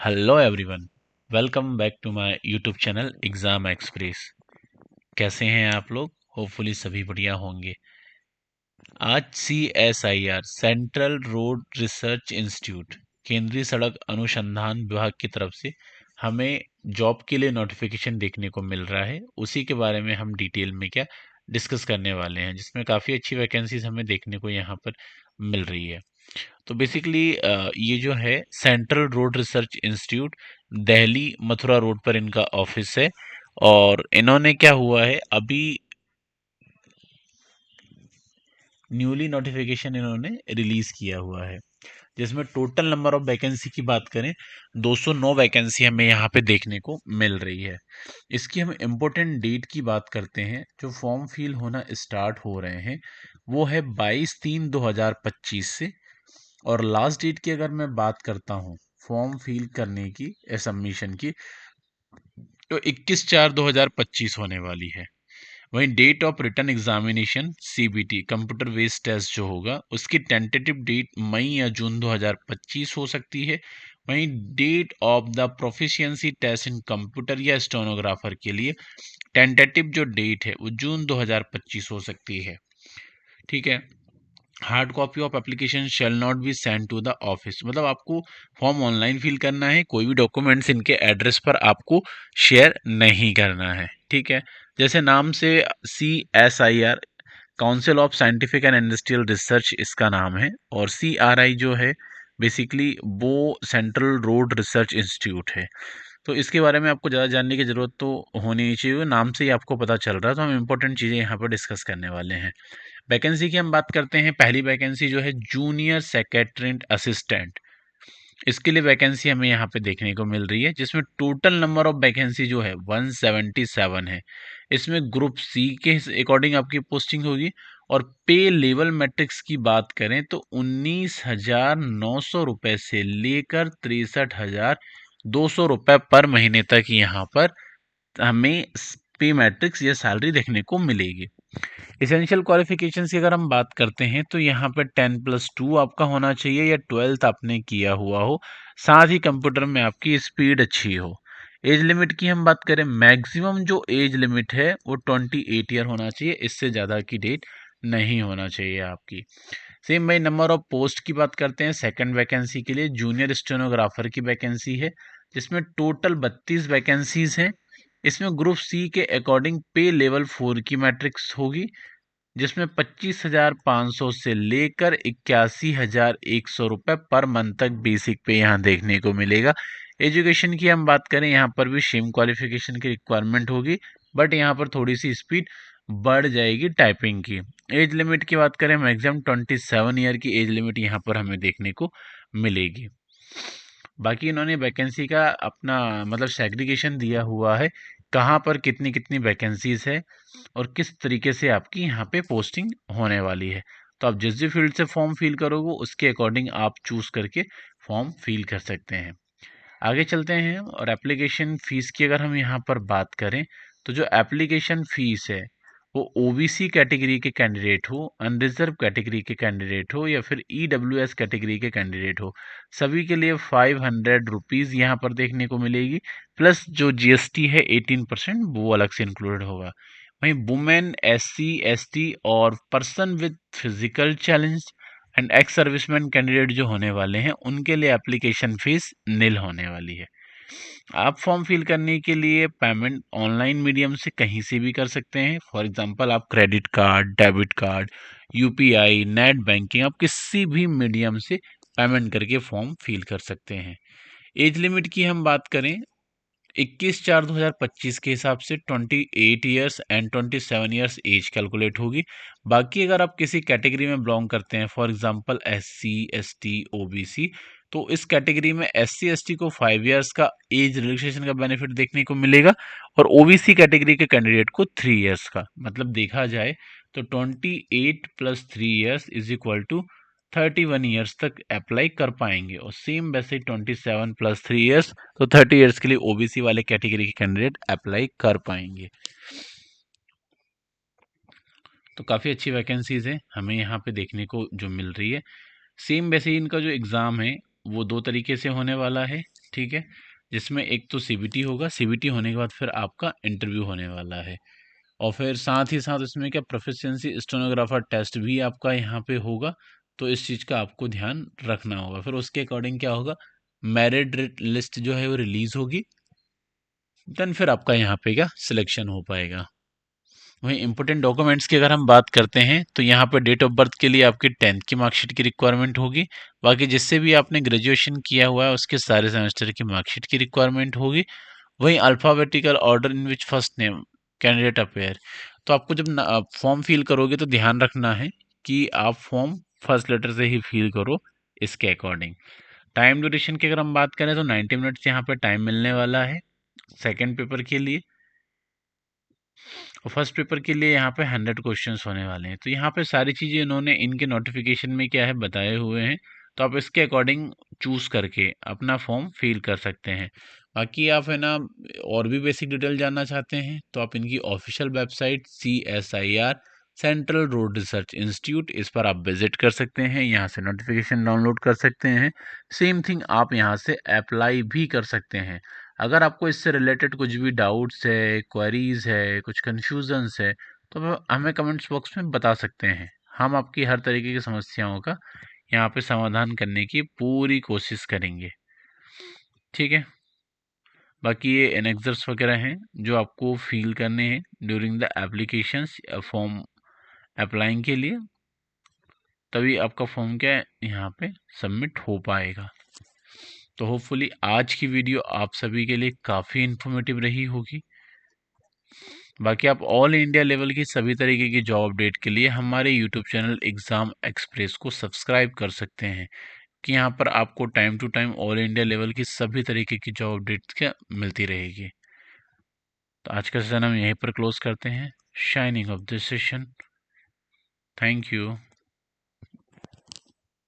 Hello everyone. Welcome back to my YouTube channel exam express. कैसे हैं आप लोग? होपफुली सभी बढ़िया होंगे। आज CSIR central road research institute केंद्रीय सड़क अनुसंधान विभाग की तरफ से हमें जॉब के लिए नोटिफिकेशन देखने को मिल रहा है। उसी के बारे में हम डिटेल में क्या डिस्कस करने वाले हैं, जिसमें काफ़ी अच्छी वैकेंसीज हमें देखने को यहाँ पर मिल रही है। तो बेसिकली ये जो है central road research institute, Delhi Mathura road पर इनका ऑफिस है। और इन्होंने क्या हुआ है, अभी न्यूली नोटिफिकेशन इन्होंने रिलीज किया हुआ है, जिसमें टोटल नंबर ऑफ वैकेंसी की बात करें 209 वैकेंसी हमें यहाँ पे देखने को मिल रही है। इसकी हम इम्पोर्टेंट डेट की बात करते हैं, जो फॉर्म फिल होना स्टार्ट हो रहे हैं वो है 22/3/2025 से। और लास्ट डेट की अगर मैं बात करता हूँ फॉर्म फिल करने की सबमिशन की, तो 21/4/2025 होने वाली है। वहीं date of written examination CBT computer based test जो होगा, उसकी टेंटेटिव डेट मई या जून 2025 हो सकती है। वहीं date of the proficiency test in computer या स्टेनोग्राफर के लिए टेंटेटिव जो डेट है वो जून 2025 हो सकती है। ठीक है। Hard copy of application shall not be send to the office, मतलब आपको फॉर्म ऑनलाइन फिल करना है, कोई भी डॉक्यूमेंट्स इनके एड्रेस पर आपको शेयर नहीं करना है। ठीक है। जैसे नाम से CSIR council of scientific and industrial research इसका नाम है, और CRI जो है बेसिकली वो सेंट्रल रोड रिसर्च इंस्टीट्यूट है। तो इसके बारे में आपको ज़्यादा जानने की ज़रूरत तो होनी नहीं चाहिए, नाम से ही आपको पता चल रहा है। तो हम इंपॉर्टेंट चीज़ें यहाँ पर डिस्कस करने वाले हैं। वैकेंसी की हम बात करते हैं। पहली वैकेंसी जो है जूनियर सेक्रेटरीट असिस्टेंट, इसके लिए वैकेंसी हमें यहाँ पे देखने को मिल रही है, जिसमें टोटल नंबर ऑफ वैकेंसी जो है 177 है। इसमें ग्रुप C के अकॉर्डिंग आपकी पोस्टिंग होगी। और पे लेवल मैट्रिक्स की बात करें तो 19,900 रुपए से लेकर 63,200 रुपए पर महीने तक यहाँ पर हमें पे मैट्रिक्स या सैलरी देखने को मिलेगी। इसेंशियल क्वालिफिकेशंस की अगर हम बात करते हैं तो यहाँ पे 10+2 आपका होना चाहिए, या 12th आपने किया हुआ हो, साथ ही कंप्यूटर में आपकी स्पीड अच्छी हो। एज लिमिट की हम बात करें, मैक्सिमम जो एज लिमिट है वो 28 ईयर होना चाहिए, इससे ज़्यादा की डेट नहीं होना चाहिए आपकी। सेम भाई नंबर ऑफ पोस्ट की बात करते हैं। सेकंड वैकेंसी के लिए जूनियर स्टेनोग्राफर की वैकेंसी है, जिसमें टोटल 32 वैकेंसीज हैं। इसमें ग्रुप C के अकॉर्डिंग पे लेवल 4 की मैट्रिक्स होगी, जिसमें 25,500 से लेकर 81,100 रुपए पर मंथ तक बेसिक पे यहाँ देखने को मिलेगा। एजुकेशन की हम बात करें, यहाँ पर भी सेम क्वालिफिकेशन की रिक्वायरमेंट होगी, बट यहाँ पर थोड़ी सी स्पीड बढ़ जाएगी टाइपिंग की। एज लिमिट की बात करें, मैक्सिमम 27 ईयर की एज लिमिट यहाँ पर हमें देखने को मिलेगी। बाकी इन्होंने वैकेंसी का अपना मतलब सेग्रीगेशन दिया हुआ है, कहाँ पर कितनी कितनी वैकेंसीज है और किस तरीके से आपकी यहाँ पे पोस्टिंग होने वाली है। तो आप जिस भी फील्ड से फॉर्म फिल करोगे उसके अकॉर्डिंग आप चूज करके फॉर्म फिल कर सकते हैं। आगे चलते हैं। और एप्लीकेशन फ़ीस की अगर हम यहाँ पर बात करें, तो जो एप्लीकेशन फ़ीस है वो OBC कैटेगरी के कैंडिडेट हो, अनरिजर्व कैटेगरी के कैंडिडेट हो, या फिर EWS कैटेगरी के कैंडिडेट हो, सभी के लिए 500 रुपीज़ यहाँ पर देखने को मिलेगी। प्लस जो GST है 18% वो अलग से इंक्लूडेड होगा। वहीं वुमेन, SC ST और person with physical challenge and ex serviceman candidate जो होने वाले हैं उनके लिए एप्लीकेशन फीस निल होने वाली है। आप फॉर्म फिल करने के लिए पेमेंट ऑनलाइन मीडियम से कहीं से भी कर सकते हैं। फॉर एग्जांपल आप credit card, debit card, UPI, net banking, आप किसी भी मीडियम से पेमेंट करके फॉर्म फिल कर सकते हैं। एज लिमिट की हम बात करें, 21/4/2025 के हिसाब से 28 years and 27 years age calculate होगी। बाकी अगर आप किसी कैटेगरी में बिलोंग करते हैं, for example SC ST OBC, तो इस कैटेगरी में SC ST को 5 ईयर्स का एज रिलैक्सेशन का बेनिफिट देखने को मिलेगा, और OBC कैटेगरी के कैंडिडेट को 3 ईयर्स का। मतलब देखा जाए तो 28 + 3 years is equal to 31 years तक अप्लाई कर पाएंगे। और सेम वैसे 27 + 3 ईयर्स, तो 30 ईयर्स के लिए OBC वाले कैटेगरी के कैंडिडेट अप्लाई कर पाएंगे। तो काफ़ी अच्छी वैकेंसीज है हमें यहाँ पे देखने को जो मिल रही है। सेम वैसे ही इनका जो एग्ज़ाम है वो 2 तरीके से होने वाला है, ठीक है? जिसमें एक तो सीबीटी होगा, सीबीटी होने के बाद फिर आपका इंटरव्यू होने वाला है और फिर साथ ही साथ इसमें क्या प्रोफिशिएंसी स्टेनोग्राफर टेस्ट भी आपका यहाँ पे होगा, तो इस चीज़ का आपको ध्यान रखना होगा। फिर उसके अकॉर्डिंग क्या होगा, मेरिट लिस्ट जो है वो रिलीज़ होगी, देन फिर आपका यहाँ पे क्या सिलेक्शन हो पाएगा। वहीं इंपॉर्टेंट डॉक्यूमेंट्स की अगर हम बात करते हैं तो यहाँ पे डेट ऑफ बर्थ के लिए आपकी 10th की मार्कशीट की रिक्वायरमेंट होगी। बाकी जिससे भी आपने ग्रेजुएशन किया हुआ है उसके सारे सेमेस्टर की मार्कशीट की रिक्वायरमेंट होगी। वहीं alphabetical order in which first name candidate appear, तो आपको जब फॉर्म फिल करोगे तो ध्यान रखना है कि आप फॉर्म फर्स्ट लेटर से ही फिल करो इसके अकॉर्डिंग। टाइम ड्यूरेशन की अगर हम बात करें तो 90 मिनट्स यहाँ पे टाइम मिलने वाला है सेकेंड पेपर के लिए और फर्स्ट पेपर के लिए यहाँ पे 100 क्वेश्चंस होने वाले हैं। तो यहाँ पे सारी चीज़ें इन्होंने इनके नोटिफिकेशन में क्या है बताए हुए हैं, तो आप इसके अकॉर्डिंग चूज करके अपना फॉर्म फिल कर सकते हैं। बाकी आप है ना और भी बेसिक डिटेल जानना चाहते हैं तो आप इनकी official website CSIR central road research institute, इस पर आप विजिट कर सकते हैं, यहाँ से नोटिफिकेशन डाउनलोड कर सकते हैं। सेम थिंग आप यहाँ से अप्लाई भी कर सकते हैं। अगर आपको इससे रिलेटेड कुछ भी डाउट्स है, क्वेरीज है, कुछ कन्फ्यूजन्स है, तो हमें कमेंट्स बॉक्स में बता सकते हैं। हम आपकी हर तरीके की समस्याओं का यहाँ पे समाधान करने की पूरी कोशिश करेंगे, ठीक है? बाकी ये एनेक्सर्स वगैरह हैं जो आपको फिल करने हैं during the applications form applying के लिए, तभी आपका फॉर्म क्या है यहाँ पे सबमिट हो पाएगा। तो होपफुली आज की वीडियो आप सभी के लिए काफ़ी इन्फॉर्मेटिव रही होगी। बाकी आप ऑल इंडिया लेवल की सभी तरीके की जॉब अपडेट के लिए हमारे यूट्यूब चैनल एग्ज़ाम एक्सप्रेस को सब्सक्राइब कर सकते हैं कि यहाँ पर आपको time to time all India level की सभी तरीके की जॉब अपडेट्स क्या मिलती रहेगी। तो आज का सेशन हम यहीं पर क्लोज करते हैं। Shining of this session. Thank you.